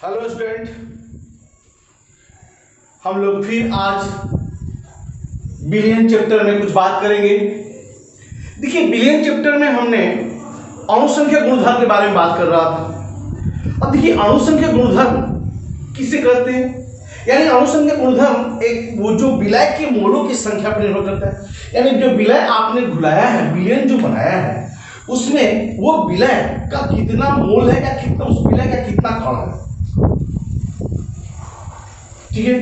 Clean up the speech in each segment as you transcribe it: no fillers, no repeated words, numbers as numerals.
Hello student, हम लोग फिर आज बिलियन चैप्टर में कुछ बात करेंगे। देखिए, बिलियन चैप्टर में हमने अणुसंख्या गुणधर्म के बारे में बात कर रहा था। अब देखिए, अणुसंख्या गुणधर्म किसे कहते हैं? यानी अणुसंख्या गुणधर्म एक वो जो विलय के मोलों की संख्या पर निर्भर करता है। यानी जो विलय आपने घुलाया है, बिलियन जो बनाया है, उसमें वो विलय का कितना मोल है या कितना उस विलय का कितना कण है। ठीक है।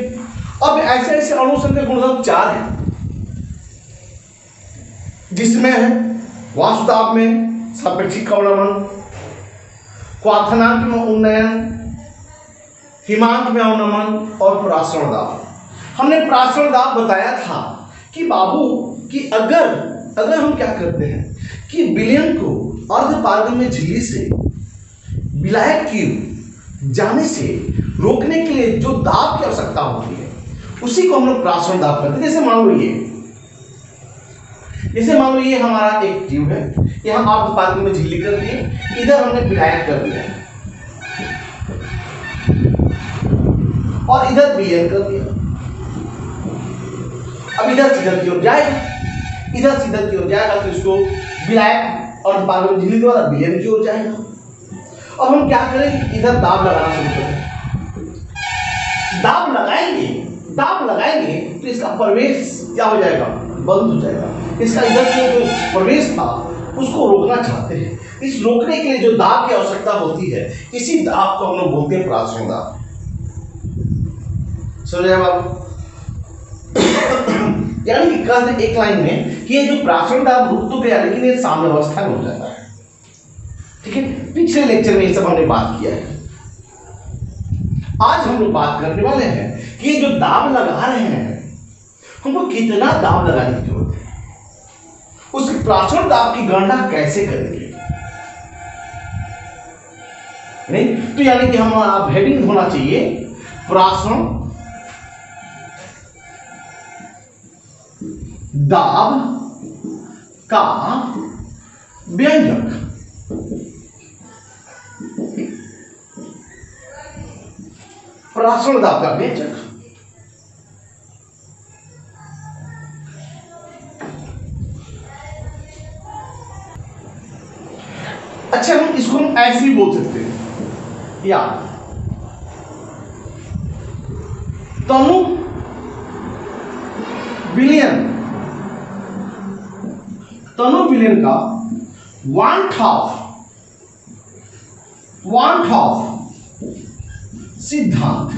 अब ऐसे ऐसे अणुसंख्या गुणधर्म 4 हैं, जिसमें है वाष्पदाब में सापेक्षिक अवनमन, क्वाथनांक में उन्नयन, हिमांक में अवनमन और प्रासरण दाब। हमने प्रासरण दाब बताया था कि बाबू कि अगर हम क्या करते हैं कि विलयन को अर्धपारगम्य झिल्ली से विलायक की जाने से रोकने के लिए जो दाब की आवश्यकता होती है, उसी को हम लोग प्रासरण दाब करते हैं। जैसे मान लो ये हमारा एक ट्यूब है, यहां अर्धपारगम्य झिल्ली कर दिए, इधर हमने विलायक कर दिया और इधर विलयन कर दिया। अब इधर सीधर की ओर जाएगा, तो इसको विलायक और अर्धपारगम्य झिल्ली द्वारा विलयन की ओर जाएगा। अब हम क्या करें, इधर दाब लगाना शुरू करें। दाब लगाएंगे तो इसका प्रवेश क्या हो जाएगा, बंद हो जाएगा। इसका इधर से जो प्रवेश था उसको रोकना चाहते हैं। इस रोकने के लिए जो दाब की आवश्यकता होती है, इसी दाब को हम लोग बोलते हैं प्रासरण दाब। समझे बाबू? यानी कि कहते एक लाइन में कि ये जो प्रासरण दाब रुक तो गया, लेकिन ये साम्यावस्था में हो जाता है। ठीक है, पिछले लेक्चर में ये सब हमने बात किया है। आज हम लोग बात करने वाले हैं कि ये जो दाब लगा रहे हैं, हमको कितना दाब लगाने की जरूरत है, उस प्रासरण दाब की गणना कैसे करेंगे। नहीं तो यानी कि हमारा हेडिंग होना चाहिए प्रासरण दाब का व्यंजक। प्रासरण दाब का व्यंजक। अच्छा, हम इसको ऐसे भी बोल सकते हैं, या तनु विलयन का वन हाफ सिद्धांत।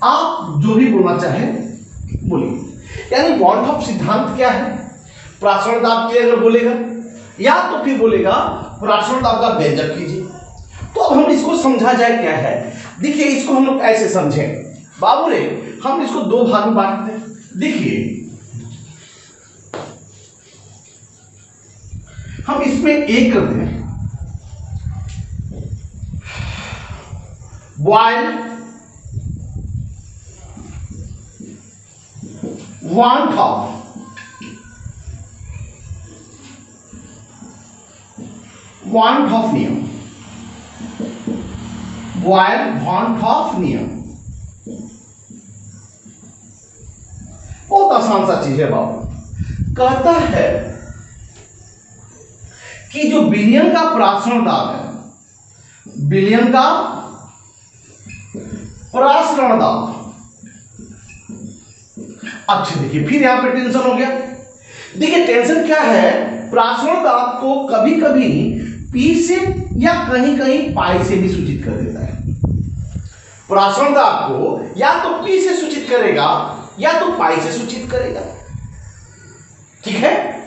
आप जो भी बोलना चाहे बोलिए। यानी वन हाफ सिद्धांत क्या है? प्रासरण दाब के लिए अगर बोलेगा, या तो फिर बोलेगा प्रासरण दाब का व्यंजक कीजिए। तो अब हम इसको समझा जाए क्या है। देखिए, इसको हम लोग ऐसे समझें बाबू रे, हम इसको दो भाग में बांटते हैं। देखिए, हम इसमें एक करते हैं बॉयल वन हाफ नियम, बॉयल वन हाफ नियम बहुत आसान सा चीज है बाबू। कहता है कि जो विलयन का प्रासरण दाब है, विलयन का प्रासरण दाब। अच्छा देखिए, फिर यहां पे टेंशन हो गया। देखिए, टेंशन क्या है, प्रासरण दाब को कभी कभी पी से या कहीं कहीं पाई से भी सूचित कर देता है। प्रासरण दाब को या तो पी से सूचित करेगा या तो पाई से सूचित करेगा। ठीक है,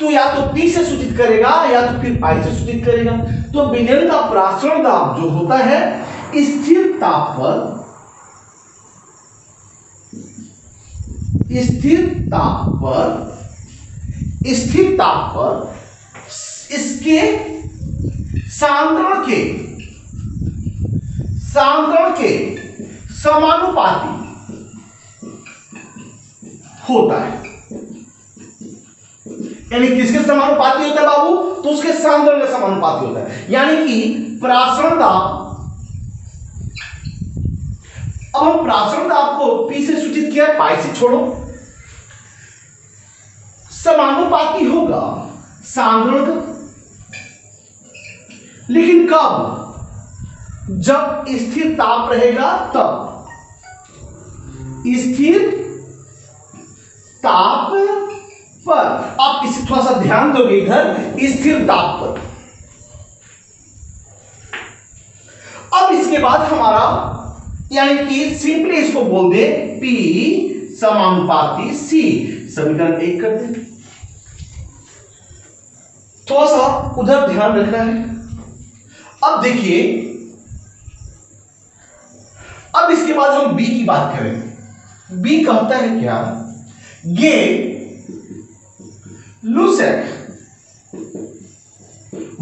तो या तो पी से सूचित करेगा या तो फिर पाई से सूचित करेगा। तो विलयन का प्रासरण दाब जो होता है, स्थिर ताप पर इसके सांद्रण के समानुपाती होता है। यानी किसके समानुपाती होता है बाबू? तो उसके सांद्रण के समानुपाती होता है। यानी कि प्रासरण दाब, अब हम प्रासरण दाब को P से सूचित किया, पाई से छोड़ो, समानुपाती होगा सांद्रण का, लेकिन कब? जब स्थिर ताप रहेगा तब। स्थिर ताप पर आप इसे थोड़ा सा ध्यान दोगे इधर, स्थिर ताप पर। अब इसके बाद हमारा यानी कि सिंपली इसको बोल दे P समानुपाती C, समीकरण 1 कर दे। थोड़ा सा उधर ध्यान रखना है। अब देखिए, अब इसके बाद हम B की बात करें। B कहता है क्या? गे लुसेक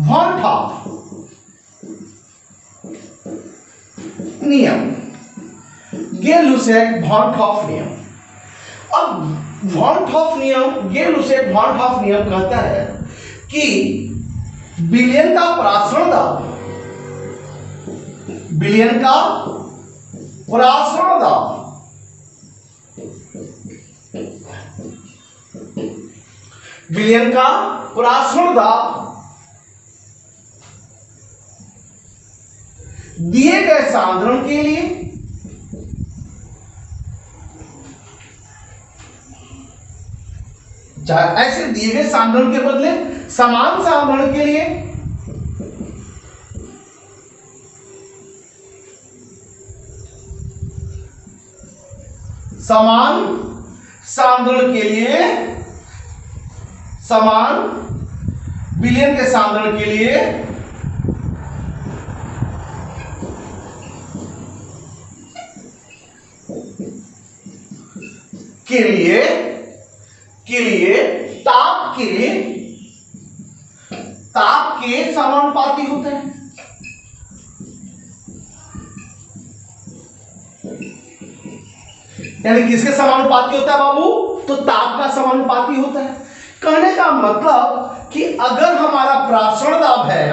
वॉन टॉप नियम, गे लुसेक वॉन टॉप नियम। अब वॉन टॉप नियम, गे लुसेक वॉन टॉप नियम कहता है कि विलयन का प्रासरण दाब, विलयन का प्रासरण दाब विलयन का प्रासरण दाब दिए गए सांद्रण के लिए ऐसे दिए गए सांद्रण के बदले समान सांद्रण के लिए समान सांद्रण के लिए, समान विलयन के सांद्रण के लिए ताप के समानुपाती होते हैं। यानी किसके समानुपाती होता है बाबू? तो ताप का समानुपाती होता है। कहने का मतलब कि अगर हमारा प्रासरण दाब है,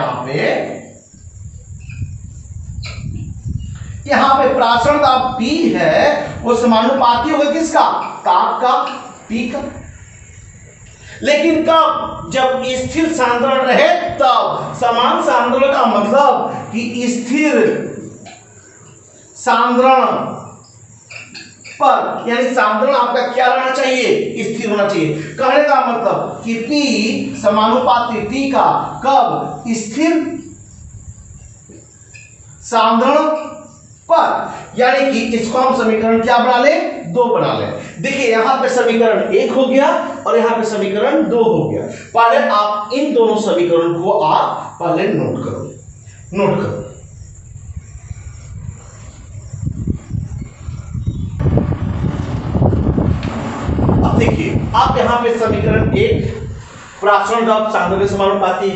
यहां पे प्रासरण दाब P है, वो समानुपाती होगा किसका? ताप का, P का। लेकिन कब? जब स्थिर सांद्रण रहे तब। समान सांद्रण का मतलब कि स्थिर सांद्रण पर, यानी सांद्रण आपका क्या रहना चाहिए? स्थिर होना चाहिए। कहने का मतलब कि P समानुपाती T का, कब? स्थिर सांद्रण पर। यानी कि इसको हम समीकरण क्या बना ले? 2 बना ले। देखिए यहां पे समीकरण 1 हो गया और यहां पे समीकरण 2 हो गया। पहले आप इन दोनों समीकरण को आप पहले नोट करो। अब देखिए, आप यहां पे समीकरण 1 प्रासरण दाब सांद्रण के समानुपाती,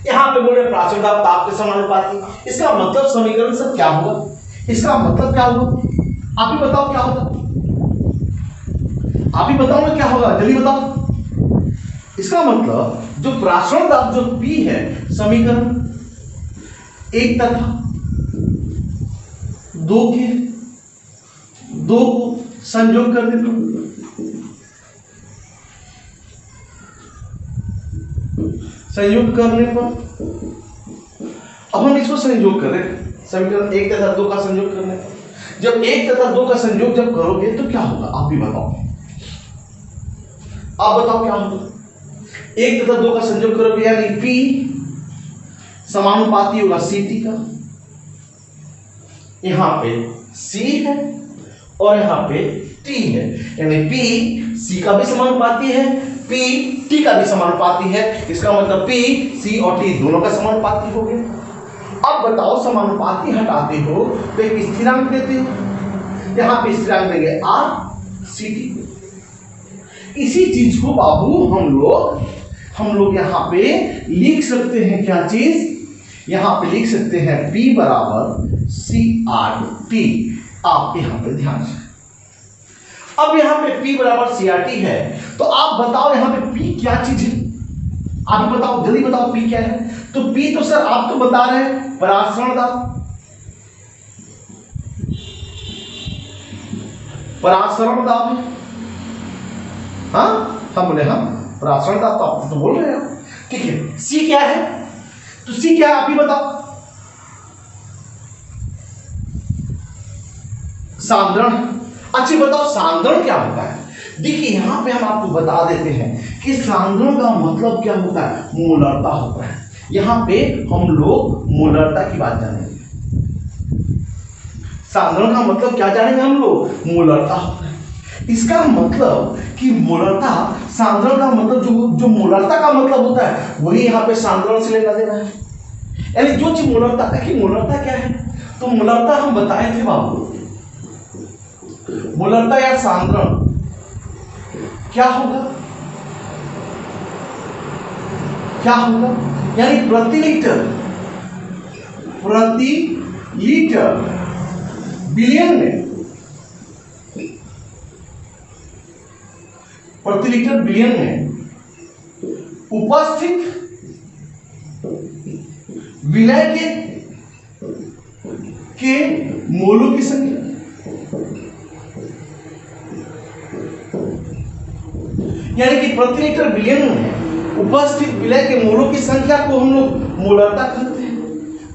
यहां पे बोल रहे प्रासरण दाब ताप के समानुपाती। इसका मतलब समीकरण सब क्या हुआ? इसका मतलब क्या होगा? आप ही बताओ क्या होगा? आप ही बताओ ना क्या होगा, जल्दी बताओ। इसका मतलब जो प्रासरण दाब जो P है, समीकरण 1 तथा 2 को संयोग करने पर, अब हम इसको संयोग करें, समीकरण 1 तथा 2 का संयोग करने पर। जब 1 तथा 2 का संयोग जब करोगे तो क्या होगा? आप भी बताओ, आप बताओ क्या होगा? 1 तथा 2 का संयोग करोगे यानी P समानुपाती होगा CT का। यहां पे C है और यहां पे T है, यानी P C का भी समानुपाती है, P T का भी समानुपाती है। इसका मतलब P C और T दोनों का समानुपाती हो गया। अब बताओ, समानुपाती हटाते हो तो एक स्थिरांक देते हो, यहां पे स्थिरांक देंगे R CT। इसी चीज को बाबू हम लोग यहां पे लिख सकते हैं, क्या चीज? यहां पे लिख सकते हैं P बराबर CRT। आप यहां पे ध्यान से, अब यहां पे P बराबर CRT है, तो आप बताओ यहां पे P क्या चीज है? आप ही बताओ, जल्दी बताओ पी क्या है। तो पी तो सर आप तो बता रहे हैं परासरण दाब, परासरण दाब है। हाँ हम बोले हाँ परासरण दाब तो आप तो बोल रहे हो, ठीक है। सी क्या है, तो सी क्या है आप ही बताओ। सांद्रण। अच्छा बताओ सांद्रण क्या होता है। देखिए यहां पे हम आपको बता देते हैं कि सांद्रण का मतलब क्या होता है, मोलरता होता है। यहां पे हम लोग मोलरता की बात जानेंगे। सांद्रण का मतलब क्या जानेंगे हम लोग, मोलरता होता है। इसका मतलब कि मोलरता, सांद्रण का मतलब जो मोलरता का मतलब होता है वही यहाँ पे सांद्रण से लेना देना है। यानी जो चीज मोलरता, कि मोलरता क्या है, तो मोलरता हम बताए थे बाबू, मोलरता या सांद्रण क्या होगा, क्या होगा, यानी प्रति लीटर बिलियन में, प्रति लीटर बिलियन में उपस्थित विलय के मोलों की संख्या, यानी कि प्रति लीटर बिलियन में उपस्थित विलय के मोलों की संख्या को हम लोग मोलरता कहते हैं।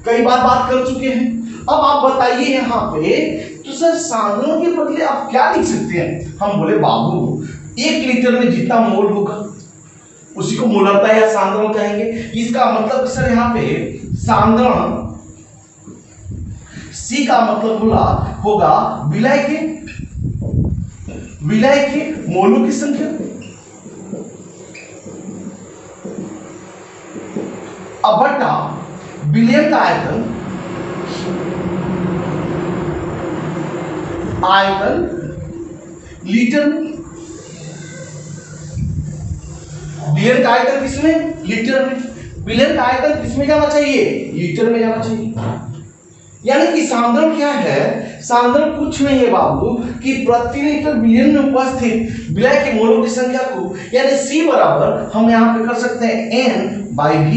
कई बार बात कर चुके हैं। अब आप बताइए यहाँ पे, तो सर सांद्रण के बदले आप क्या लिख सकते हैं। हम बोले बाबू 1 लीटर में जितना मोल होगा उसी को मोलरता या सांद्रण कहेंगे। इसका मतलब सर यहाँ पे सांद्रण, सी का मतलब होगा विलय के मोलों की संख्या, अब बटा बिलियन का आयतन लीटर में। बिलियन का आयतन किसमें, लीटर में। बिलियन का आयतन किसमें जाना चाहिए, लीटर में जाना चाहिए। यानी कि सांद्रण क्या है, सांद्रण कुछ नहीं है बाबू कि प्रति लीटर बिलियन में उपस्थित विलय के मोलों की संख्या को, यानी सी बराबर हम यहां पे कर सकते हैं N/V।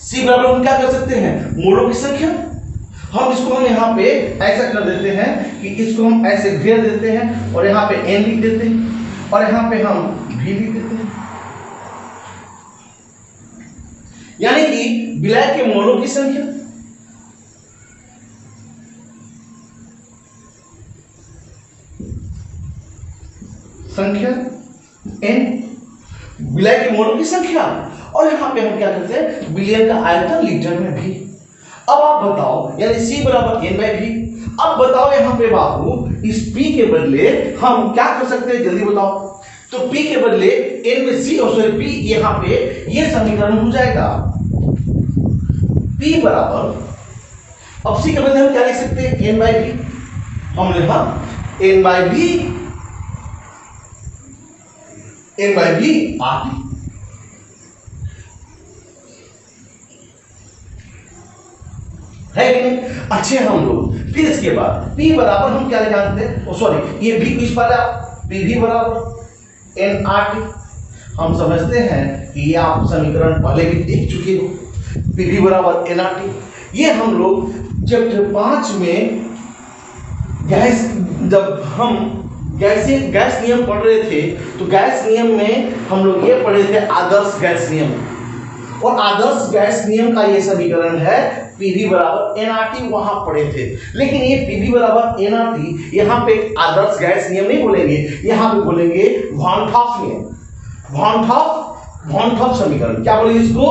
सी बराबर हम क्या कर सकते हैं, मोलों की संख्या। हम यहाँ पे ऐसा कर देते हैं कि इसको हम ऐसे घेर देते हैं और यहाँ पे N लिख देते हैं और यहाँ पे हम V लिख देते हैं, यानी कि विलय के मोलों की संख्या। N विलय के मोलों की संख्या, और यहां पे हम क्या करते हैं, बिलियन का आयतन लीटर में भी। अब आप बताओ, यानी C बराबर N/V। अब बताओ यहां पे बाबू इस P के बदले हम क्या कर सकते हैं, जल्दी बताओ। तो P के बदले N में C और सॉरी P, यहां पे ये समीकरण हो जाएगा P बराबर, अब C के बदले हम क्या लिख सकते हैं, N/V। हम लिखा N/V RT। है कि नहीं, अच्छे हम लोग। फिर इसके बाद P बराबर हम क्या जानते हैं, सॉरी ये भी इस पर PV बराबर NRT। हम समझते हैं कि ये आप समीकरण पहले भी देख चुके हो, PV बराबर NRT। ये हम लोग चैप्टर 5 में जब हम गैस नियम पढ़ रहे थे, तो गैस नियम में हम लोग ये पढ़े थे आदर्श गैस नियम, और आदर्श गैस नियम का ये समीकरण है PV बराबर NRT, वहां पढ़े थे। लेकिन ये PV बराबर NRT यहाँ पे आदर्श गैस नियम नहीं बोलेंगे, यहाँ पे बोलेंगे वॉन टॉप नियम, वॉन टॉप समीकरण। क्या बोलेंगे इसको,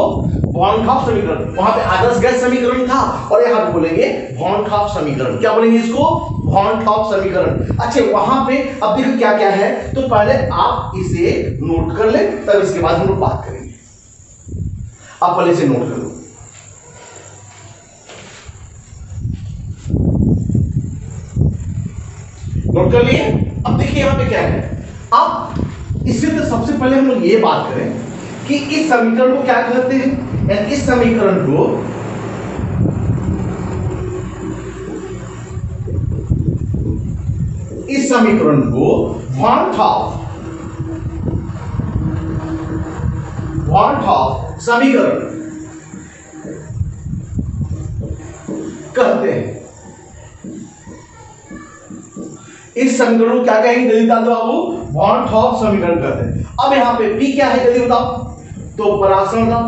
वॉन टॉप समीकरण। वहां पे आदर्श गैस समीकरण था और यहाँ पे बोलेंगे वॉन टॉप समीकरण। क्या बोलेंगे इसको, वॉन टॉप समीकरण। अच्छा वहां पे अब देखो क्या क्या है, तो पहले आप इसे नोट कर ले, तब इसके बाद हम लोग बात करेंगे। आप पहले से नोट कर लो। नोट कर लिए। अब देखिए यहां पे क्या है, अब इससे तो सबसे पहले हम लोग ये बात करें कि इस समीकरण को क्या कहते हैं, इस समीकरण को वॉन टॉप बॉन्ड ऑफ समीकरण कहते हैं। इस समीकरण को क्या कहेंगे जल्दी बता दो बाबू, बॉन्ड ऑफ समीकरण कहते हैं। अब यहां पे P क्या है जल्दी बताओ, तो परासरण दाब।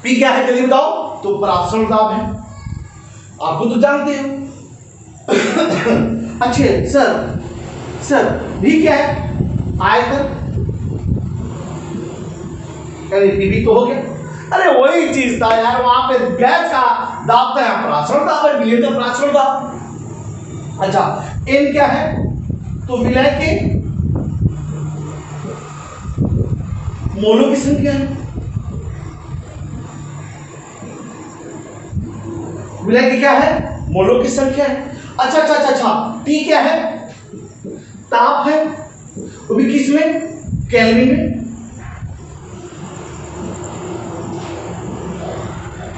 P क्या है जल्दी बताओ, तो परासरण दाब है, आपको तो जानते हो। अच्छा सर V क्या है, आयतन, यानी PV तो हो गया। अरे वही चीज था यार, वहां पे गैस का दाब था, यहां परासरण दाब है, विलय का परासरण दाब। अच्छा N क्या है, तो विलय के मोलों की संख्या है, विलय की क्या है, मोलों की संख्या है। अच्छा T क्या है, ताप है, वो भी किस में, केल्विन में।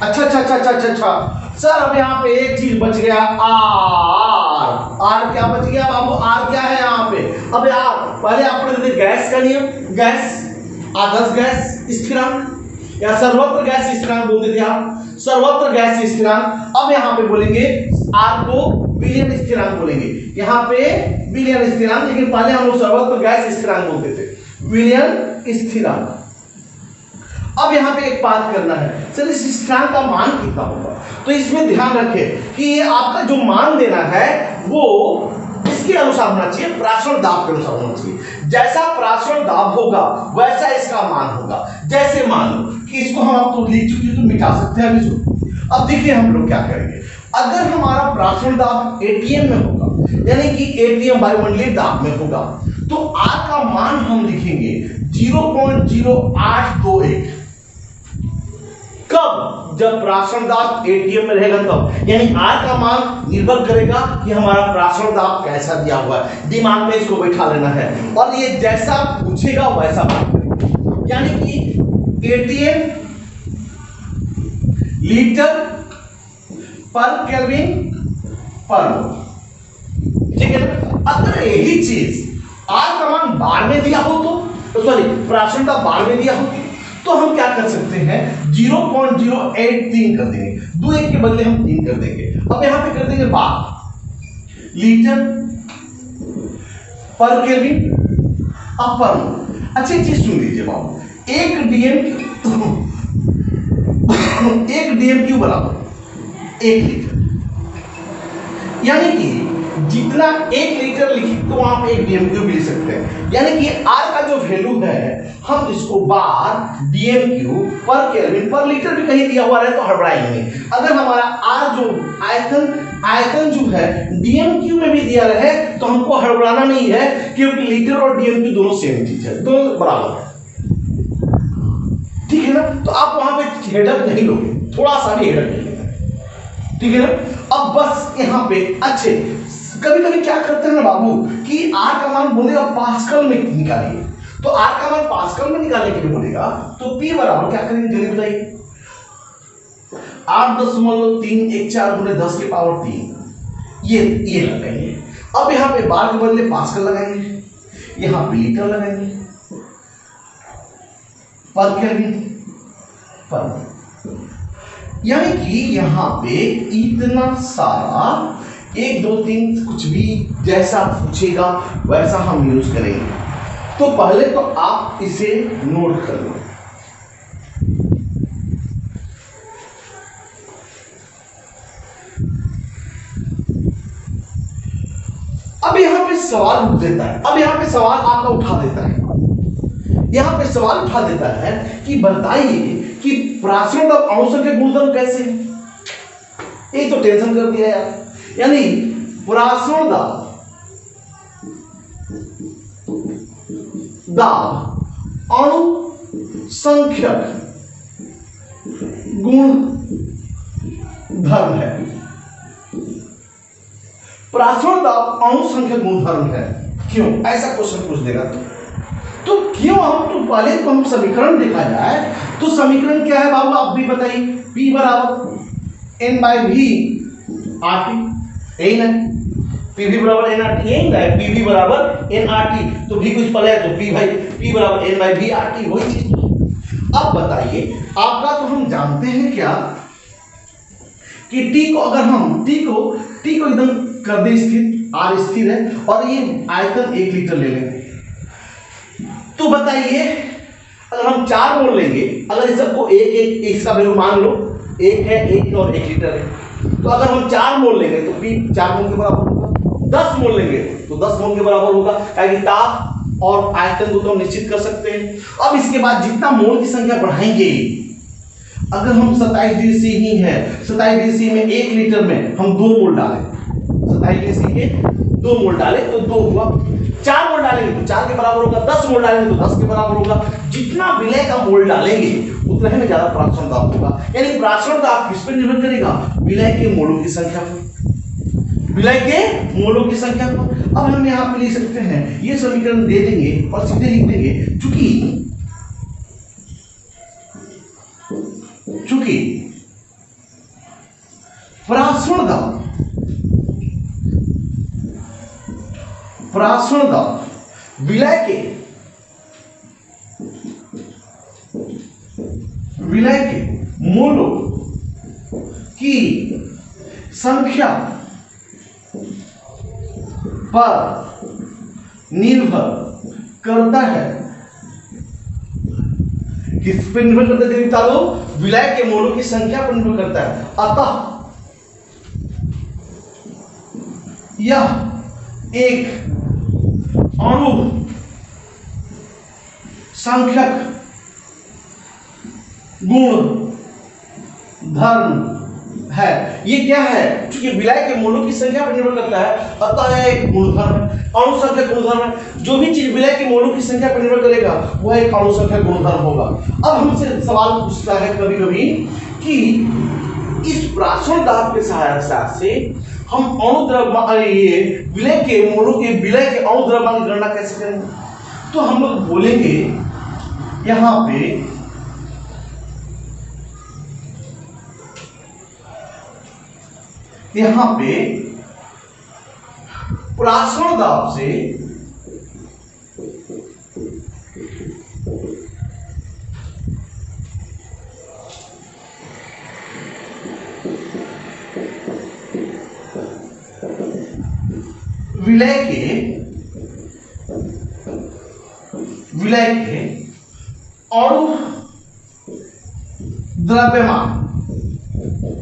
अच्छा सर, अब यहाँ पे एक चीज बच गया, आर क्या बच गया बाबू, आर क्या है यहाँ पे। अब यार पहले आपने देखा गैस का नियम, गैस आदर्श गैस स्थिरांक या सर्वत्र गैस स्थिरांक बोलते थे आप, सर्वत्र गैस स्थिरांक। अब यहाँ पे बोलेंगे आर को विलियन स्थिरांक बोलेंगे, यहाँ पे विलियन स्थिरांक, लेकिन पहले हम लोग सर्वत्र गैस स्थिरांक बोलते थे, विलियन स्थिरांक। अब यहाँ पे एक बात करना है, सर इस स्थिरांक का मान कितना होगा, तो इसमें ध्यान रखें कि ये आपका जो मान देना है वो इसके अनुसार होना चाहिए, परासरण दाब के अनुसार होना चाहिए। जैसा परासरण दाब होगा वैसा इसका मान होगा। जैसे मान लो कि इसको हम आपको लिख चुके तो मिटा सकते हैं इसको। अब देखिए हम लोग क्या करेंगे, अगर हमारा परासरण दाब एटीएम में होगा, यानी कि एटीएम वायुमंडलीय दाब में होगा, तो आर का मान हम लिखेंगे 0.0821। कब, जब परासरण दाब एटीएम में रहेगा तब, यानी आर का मान निर्भर करेगा कि हमारा परासरण दाब कैसा दिया हुआ है। दिमाग में इसको बैठा लेना है और ये जैसा पूछेगा वैसा बात करेंगे, यानी कि एटीएम लीटर पर केल्विन पर मोल, ठीक है ना। अगर यही चीज आर का मान बार में दिया हो तो सॉरी परासरण दाब बार में दिया हो तो हम क्या कर सकते हैं, 0.083 कर देंगे, 2 1 के बदले हम 3 कर देंगे। अब यहां पे कर देंगे बार, लीटर पर केल्विन पर मोल। अच्छी चीज सुन लीजिए बाबू, एक डीएमक्यू बराबर 1 लीटर, यानी कि जितना 1 लीटर लिखी तो आप 1 डीएमक्यू भी लिख सकते हैं, यानी कि आर का जो वैल्यू है हम इसको बार डीएमक्यू पर केल्विन पर लीटर भी कहीं दिया हुआ रहे तो हड़बड़ाएंगे। अगर हमारा आर जो आयतन जो है डीएमक्यू में भी दिया रहे तो हमको हड़बड़ाना नहीं है, क्योंकि लीटर और डीएमक्यू दोनों सेम चीज है, दोनों बराबर है, ठीक है ना। तो आप वहां पे हेडअप नहीं लोगे, थोड़ा सा भी हेडअप नहीं लेना, ठीक है ना। अब बस यहाँ पे अच्छे कभी कभी क्या करते हैं ना बाबू कि आर का मान बोलेगा पास्कल में निकालिए, तो आर का मान पास्कल में निकालने के लिए बोलेगा तो P बराबर क्या करेंगे जल्दी बताइए, 8.314 गुणे 10 के पावर 3, ये लगाएंगे। अब यहां पे बार के बदले पास्कल लगाएंगे, यहां पे लीटर लगाएंगे, पर केल्विन पर, यानी कि यहां पे इतना सारा 1 2 3 कुछ भी जैसा पूछेगा वैसा हम यूज करेंगे। तो पहले तो आप इसे नोट कर लो। अब यहां पे सवाल उठ देता है, अब यहां पे सवाल आपका उठा देता है, यहां पे सवाल उठा देता है कि बताइए कि परासरण दाब अणु के गुणधर्म कैसे हैं। ये तो टेंशन कर दिया यार, यानी परासरण दाब अणु संख्यक गुण धर्म है, परासरण दाब अणु संख्यक गुण धर्म है। क्यों ऐसा क्वेश्चन पूछ देगा तो क्यों हम तो पहले तो हम समीकरण देखा जाए तो समीकरण क्या है बाबू आप भी बताइए, P बराबर N/V RT, यही ना। पीवी बराबर एन आर टी है, पीवी बराबर एन आर टी, तो भी कुछ पल है तो पी भाई पी बराबर n by V R T, वही चीज। अब बताइए आपका, तो हम जानते हैं क्या कि टी को अगर हम टी को एकदम कर दे स्थिर, आर स्थिर है और ये आयतन 1 लीटर ले लेंगे, तो बताइए अगर हम 4 मोल लेंगे, अगर इस सबको एक इसका वैल्यू मान लो 1 है, 1 और 1 लीटर है, तो अगर हम 4 मोल लेंगे तो पी 4 मोल के बराबर होगा, 10 मोल लेंगे तो 10 मोल के बराबर होगा, क्योंकि ताप और आयतन को तो हम निश्चित कर सकते हैं। अब इसके बाद जितना मोल की संख्या बढ़ाएंगे, अगर हम 27 डीसी ही है, 27 डीसी में 1 लीटर में हम 2 मोल डालें, 27 डीसी के 2 मोल डालें तो 2 हुआ, 4 मोल डालेंगे तो 4 के बराबर होगा, 10 मोल डालेंगे तो 10 के बराबर होगा। जितना विलय का मोल डालेंगे उतना ही ज्यादा प्राक्षण दाब होगा, यानी प्राक्षण दाब किस पर निर्भर करेगा? विलय के मोलों की संख्या पर, विलय के मोलों की संख्या पर। अब हम यहाँ पे लिख सकते हैं, ये समीकरण दे देंगे और सीधे लिख देंगे, चूंकि प्राक्षण दाब विलय के मोलों की संख्या पर निर्भर करता है। किस पर निर्भर करता है बता दो? विलय के मोलों की संख्या पर निर्भर करता है। अतः यह एक अणु संख्यक गुण धर्म है। ये क्या है? क्योंकि विलय के मोलों की संख्या पर निर्भर करता है, अतः यह एक गुणधर्म है, अणु संख्या गुणधर्म है। जो भी चीज विलय के मोलों की संख्या पर निर्भर करेगा वह एक अणु संख्या गुणधर्म होगा। अब हमसे सवाल पूछता है कभी कभी कि इस प्राक्षण दाब के सहायता से हम अणु द्रव्यमान, ये विलय के मोलों के विलय के अणु द्रव्यमान की गणना कैसे करेंगे? तो हम लोग बोलेंगे यहां पे प्राक्षण दाब से विलय के अणु द्रव्यमान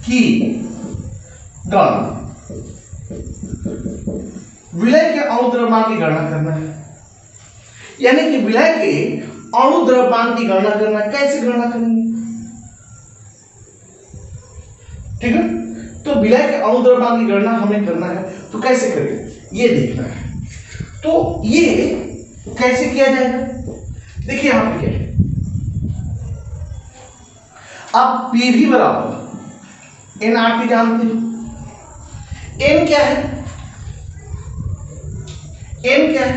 की गणना, विलय के अणु द्रव्यमान की गणना करना है। यानी कि विलय के अणु द्रव्यमान की गणना करना, कैसे गणना करेंगे? ठीक है, तो विलय के अणु द्रव्यमान की गणना हमें करना है, तो कैसे करेंगे ये देखना है। तो ये कैसे किया जाएगा? देखिए यहां पे क्या है, आप पीवी बराबर एन आर टी जानते हो। एन क्या है? एन क्या है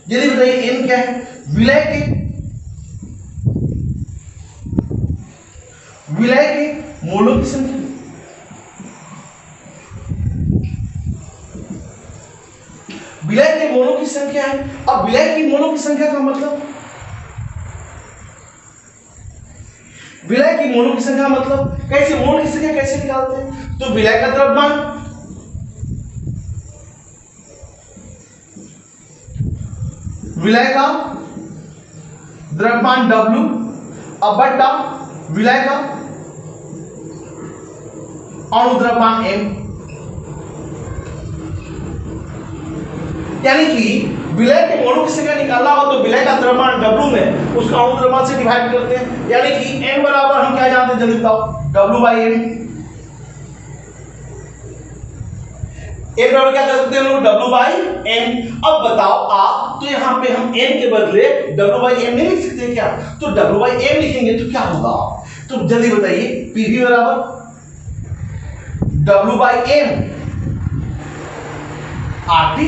जल्दी बताइए, एन क्या है? विलय के मोलों की संख्या। विलय के मोलों की संख्या है। अब विलय की मोलों की संख्या का मतलब, विलय की मोलों की संख्या मतलब कैसे, मोल की संख्या कैसे निकालते हैं? तो विलय का द्रव्यमान, विलय का द्रव्यमान W अब बटा विलय का अणु द्रव्यमान M। यानी कि विलय के मोलों की संख्या निकालना हो तो विलय का द्रव्यमान W में उसका अणु द्रव्यमान से डिवाइड करते हैं। यानी कि N बराबर हम क्या जानते हैं जल्दी बताओ? W/M। N बराबर क्या कर सकते हैं लोग? W/M। अब बताओ आप, तो यहाँ पे हम N के बदले W/M नहीं लिख सकते क्या? तो W/M लिखेंगे तो क्या होगा? तो जल्दी बताइए, PV बराबर W/M RT।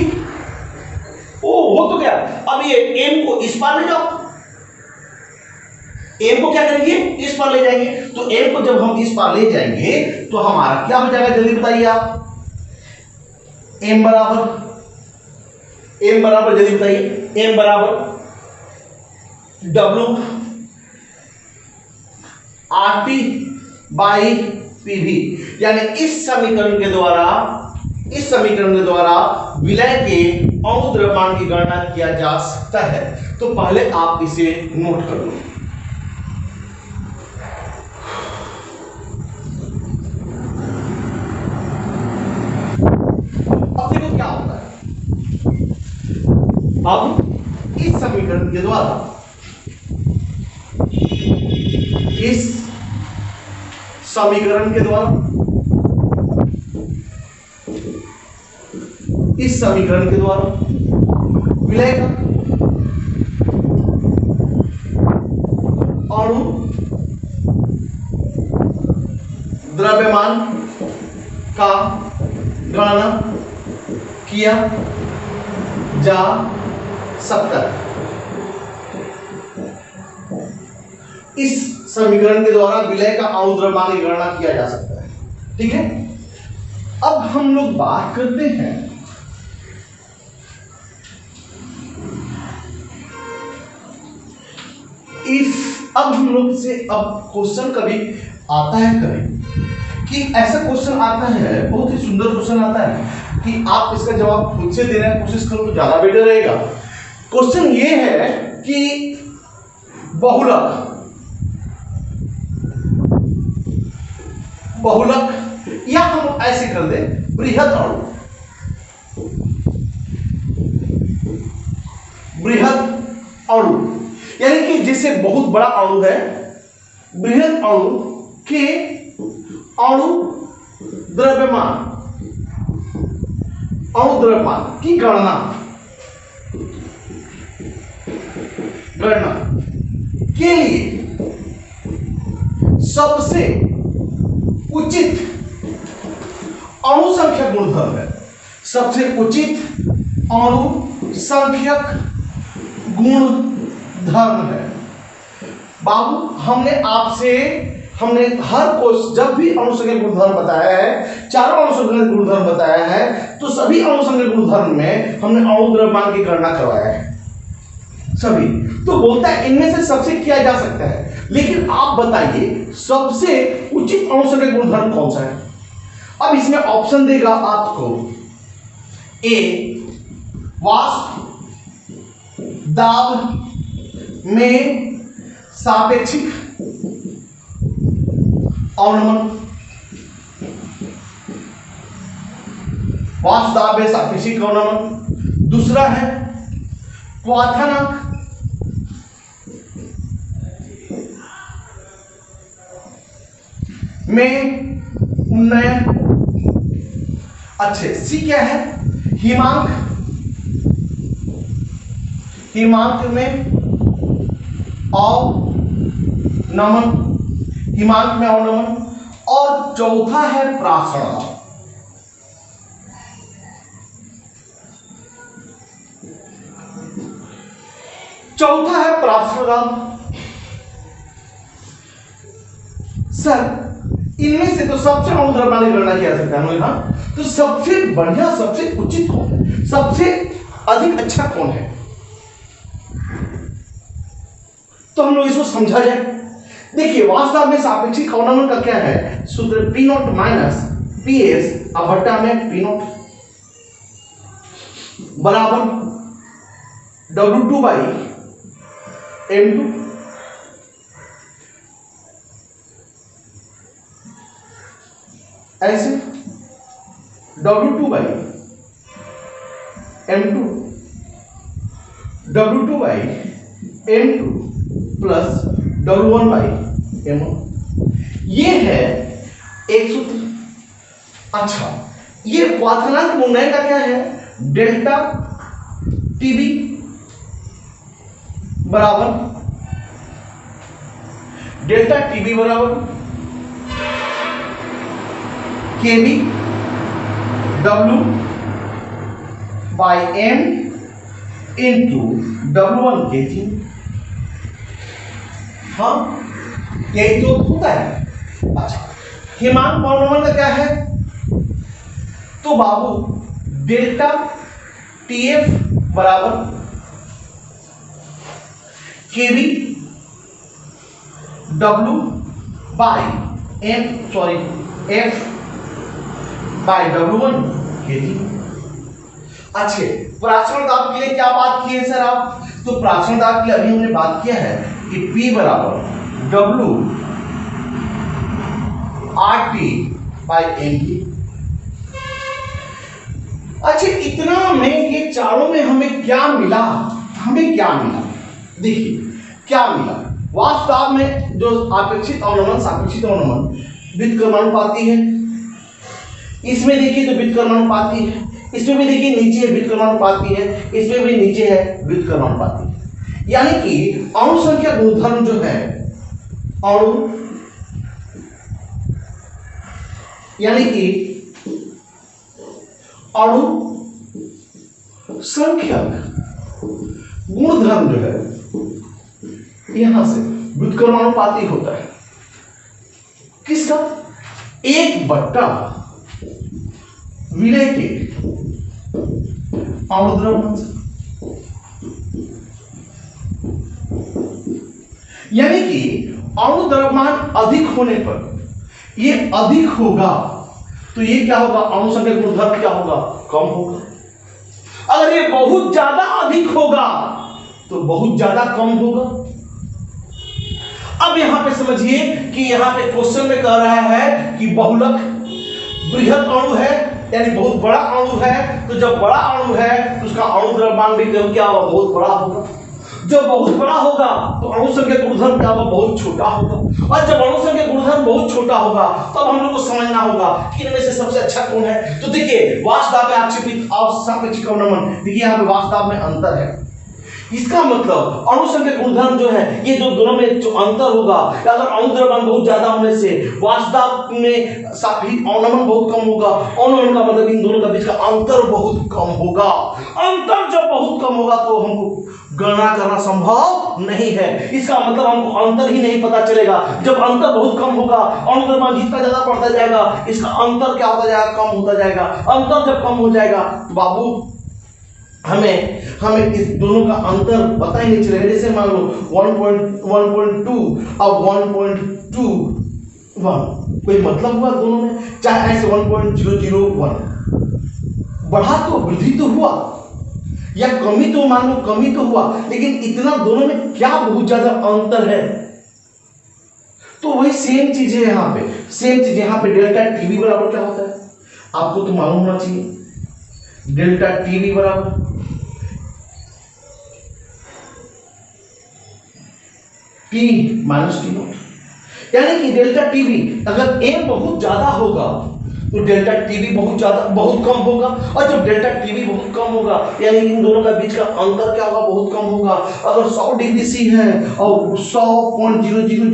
ओ वो तो क्या, अब ये M को इस पार ले जाओ, M को क्या करेंगे? इस पार ले जाएंगे। तो M को जब हम इस पार ले जाएंगे तो हमारा क्या हो जाएगा जल्दी बताइए आप? एम बराबर जल्दी बताइए, एम बराबर W R T by PV, यानी इस समीकरण के द्वारा विलय के अणु द्रव्यमान की गणना किया जा सकता है। तो पहले आप इसे नोट कर लो। अब देखो क्या होता है, अब इस समीकरण के द्वारा विलय का अणु द्रव्यमान का गणना किया जा सकता है। इस समीकरण के द्वारा विलय का अणु द्रव्यमान की गणना किया जा सकता है। ठीक है, अब हम लोग बात करते हैं अब हम लोग से अब क्वेश्चन कभी आता है कि ऐसा क्वेश्चन आता है, बहुत ही सुंदर क्वेश्चन आता है कि आप इसका जवाब खुद से देने की कोशिश करो तो ज्यादा बेटर रहेगा। क्वेश्चन ये है कि बहुलक या हम ऐसे कर दे बृहद अणु, यानी कि जिससे बहुत बड़ा अणु है, बृहद अणु के अणु द्रव्यमान की गणना के लिए सबसे उचित अणु संख्यक गुणधर्म है। सबसे उचित अणु संख्यक गुणधर्म है। बाबू हमने हर कोर्स जब भी अणुसंख्यक गुणधर्म बताया है, चारों अणुसंख्यक गुणधर्म बताया है, तो सभी अणुसंख्यक गुणधर्म में हमने अणु द्रव्यमान की गणना करवाया है सभी। तो बोलता है इनमें से सबसे किया जा सकता है, लेकिन आप बताइए सबसे उचित अणुसंख्यक गुणधर्म कौन सा है। अब इसमें ऑप्शन देगा आपको, ए वाष्प दाब में सापेक्षिक अवनमन, वाष्प दाब में सापेक्षिक अवनमन। दूसरा है क्वाथनांक में उन्नयन। अच्छे, सी क्या है, हिमांक में अवनमन। और चौथा है प्रासरण। सर इनमें से तो सबसे अणु द्रव्यमान की गणना किया जा सकता है, हाँ, तो सबसे बढ़िया सबसे उचित कौन है, सबसे अधिक अच्छा कौन है, तो हम लोग इसको समझा जाए। देखिए वास्तव में सापेक्षिक अवनमन का क्या है सूत्र, P not minus P S भट्टा में पी नॉट बराबर W2 बाई M2। ऐसे W2 by M2 M2 plus W1 by M1, ये है एक सूत्र। अच्छा, ये क्वाथनांक मूल्यांकन का क्या है, डेल्टा टीबी बराबर KB W by M into W1 KG. हाँ, यही तो होता है। अच्छा, हिमांक अवनमन का क्या है, तो बाबू डेल्टा TF बराबर KB W by F by W1 KD। अच्छे, प्राचरण दाब के लिए क्या बात की है सर आप? तो प्राचरण दाब के लिए अभी हमने बात किया है कि P बराबर W RT बाई MT। अच्छा, इतना में ये चारों में हमें क्या मिला? हमें क्या मिला? देखिए क्या मिला। वास्तव में जो अपेक्षित अवनमन सापेक्षित अवनमन व्युत्क्रमानुपाती है, इसमें देखिए तो व्युत्क्रमानुपाती है, इसमें भी देखिए नीचे है व्युत्क्रमानुपाती है, इसमें भी नीचे है व्युत्क्रमानुपाती है। यानी कि अणु संख्या गुणधर्म जो है अणु यानी कि अणु संख्यक गुणधर्म जो है यहां से व्युत्क्रमानुपाती होता है। किसका? 1/, विलय के अणु द्रव्यमान से। यानी कि अणु द्रव्यमान अधिक होने पर ये अधिक होगा तो ये क्या होगा? अणु संख्या गुणधर्म क्या होगा? कम होगा। अगर ये बहुत ज्यादा अधिक होगा तो बहुत ज्यादा कम होगा। अब यहां पे समझिए कि यहां पे क्वेश्चन में कह रहा है कि बहुलक बृहद अणु है, यानी बहुत बड़ा अणु है। तो जब बड़ा अणु है तो उसका अणु द्रव्यमान भी क्या होगा? बहुत बड़ा होगा। जब बहुत बड़ा होगा तो अणु संख्या गुणधर्म क्या होगा? बहुत छोटा होगा। और जब अणु संख्या गुणधर्म बहुत छोटा होगा तब हम लोग को समझना होगा कि इनमें से सबसे अच्छा कौन है। तो देखिए वास्तव में आक्षेपित और सापेक्षिक अवनमन, देखिए यहाँ पे वास्तव में अंतर है। इसका मतलब अणु संख्या गुणधर्म जो है ये जो दोनों में जो अंतर होगा, अगर अणु द्रव्यमान बहुत ज्यादा होने से वास्तव में सापेक्षिक अवनमन बहुत कम होगा। अवनमन का मतलब इन दोनों के बीच का अंतर बहुत कम होगा। अंतर जब बहुत कम होगा तो हमको गणना करना संभव नहीं है। इसका मतलब हमको अंतर ही नहीं पता चलेगा। जब अंतर बहुत कम होगा, अणु द्रव्यमान जितना ज्यादा बढ़ता जाएगा, इसका अंतर क्या होता जाएगा? कम होता जाएगा। अंतर जब कम हो जाएगा तो बाबू हमें इस दोनों का अंतर पता ही नहीं चलेगा। जैसे मान लो 1.2 और 1.21, कोई मतलब हुआ दोनों में? चाहे ऐसे 1.001 बढ़ा तो वृद्धि तो हुआ, या कमी तो मान लो कमी तो हुआ, लेकिन इतना दोनों में क्या बहुत ज्यादा अंतर है? तो वही सेम चीज है यहाँ पे। सेम चीज यहाँ पे डेल्टा टीवी बराबर क्या होता है? आपको तो मालूम होना चाहिए। डेल्टा टीवी बराबर T माइनस T नॉट। यानी कि डेल्टा टीवी अगर m बहुत ज्यादा होगा तो डेल्टा टीवी बहुत कम होगा। और जब डेल्टा टीवी बहुत कम होगा यानी इन दोनों का बीच का अंतर क्या होगा? बहुत कम होगा। अगर 100 डिग्री सी है और 100.00003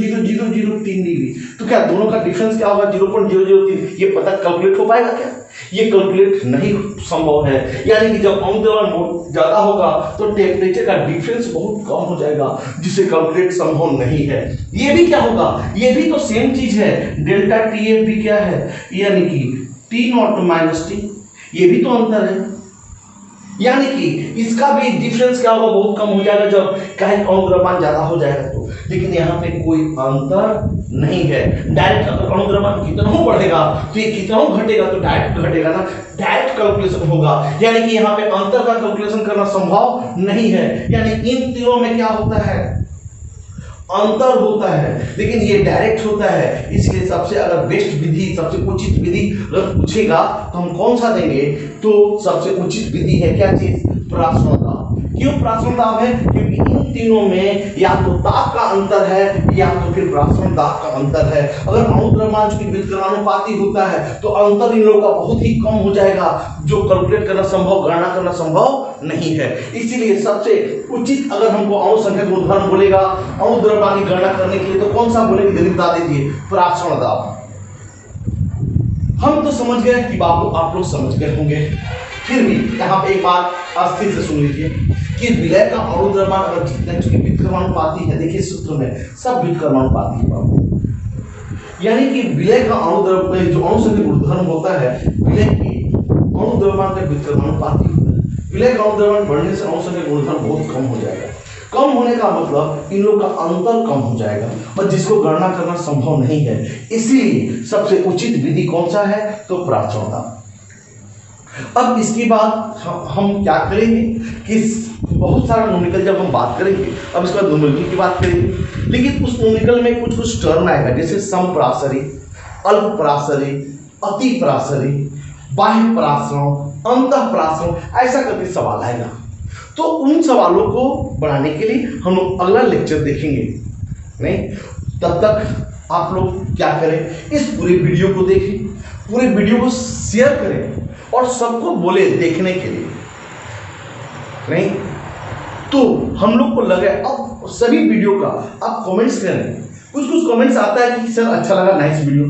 डिग्री तो क्या दोनों का डिफरेंस क्या होगा? 0.003। ये पता कैलकुलेट हो पाएगा क्या? ये कैलकुलेट नहीं संभव है। यानी कि जब अणु द्रव्यमान बहुत ज्यादा होगा तो टेम्परेचर का डिफरेंस बहुत कम हो जाएगा, जिसे कैलकुलेट संभव नहीं है। ये भी क्या होगा? ये भी तो सेम चीज है। डेल्टा TF भी क्या है? यानी कि T नॉट माइनस T, ये भी तो अंतर है। यानी कि इसका भी डिफरेंस क्या होगा? बहुत कम हो जाएगा जब कहीं अणु द्रव्यमान ज्यादा हो जाएगा तो। लेकिन यहाँ पे कोई अंतर नहीं है। डायरेक्ट अगर अणु द्रव्यमान कितना बढ़ेगा तो ये कितना घटेगा तो डायरेक्ट घटेगा ना, डायरेक्ट कैलकुलेशन होगा। यानी कि यहाँ पे अंतर का कैलकुलेशन करना संभव नहीं है। यानी इन तीनों में क्या होता है? अंतर होता है, लेकिन ये डायरेक्ट होता है। इसलिए सबसे अगर बेस्ट विधि, सबसे उचित विधि अगर पूछेगा तो हम कौन सा देंगे? तो सबसे उचित विधि है क्या चीज? प्राचरण दाब। क्यों प्राचरण दाब है? क्योंकि इन तीनों में या तो ताप का अंतर है या तो फिर प्राचरण दाब का अंतर है। अगर अणु द्रव्यमान की व्युत्क्रमानुपाती होता है तो अंतर इन लोगों का बहुत ही कम हो जाएगा, जो कैलकुलेट करना संभव, गणना करना संभव नहीं है। इसीलिए सबसे उचित अगर हमको अणु संख्या गुणधर्म बोलेगा अणु द्रव्यमान की गणना करने के लिए तो कौन सा बोलेंगे? जल्दी बता दीजिए। प्राचरण दाब। हम तो समझ गए कि बाबू आप लोग समझ गए होंगे, फिर भी यहाँ पे एक बात अस्थिर से सुन लीजिए कि विलय का अणु द्रव्यमान अगर जितना व्युत्क्रमानुपाती है, देखिए सूत्र में सब व्युत्क्रमानुपाती है बाबू। यानी कि विलय का अणु द्रव्यमान जो अणु संख्या गुणधर्म होता है, विलय के अणुद्रव्यमान का व्युत्क्रमानुपाती होता है। विलय का अणुद्रव्यमान बढ़ने से अणु संख्या गुणधर्म बहुत कम हो जाएगा। कम होने का मतलब इन लोग का अंतर कम हो जाएगा और जिसको गणना करना संभव नहीं है। इसलिए सबसे उचित विधि कौन सा है? तो प्राचौदा। अब इसके बाद हम क्या करेंगे कि बहुत सारा न्यूमेरिकल जब हम बात करेंगे, अब इसके बाद न्यूमेरिकल की बात करेंगे, लेकिन उस न्यूमेरिकल में कुछ कुछ टर्म आएगा, जैसे समप्रासरी, अल्पप्रासरी, अतिप्रासरी, बाह्य प्रासरण, अंतःप्रासरण, ऐसा करके सवाल आएगा। तो उन सवालों को बनाने के लिए हम लोग अगला लेक्चर देखेंगे। नहीं, तब तक आप लोग क्या करें, इस पूरे वीडियो को देखें, पूरे वीडियो को शेयर करें और सबको बोले देखने के लिए। नहीं तो हम लोग को लगे अब सभी वीडियो का आप कमेंट्स करें। कुछ कुछ कमेंट्स आता है कि सर अच्छा लगा, नाइस वीडियो।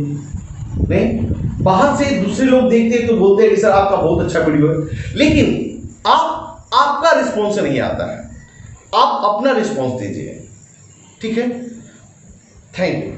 नहीं, बाहर से दूसरे लोग देखते हैं तो बोलते हैं कि सर आपका बहुत अच्छा वीडियो है, लेकिन आपका रिस्पॉन्स नहीं आता है। आप अपना रिस्पॉन्स दीजिए, ठीक है? Thank you.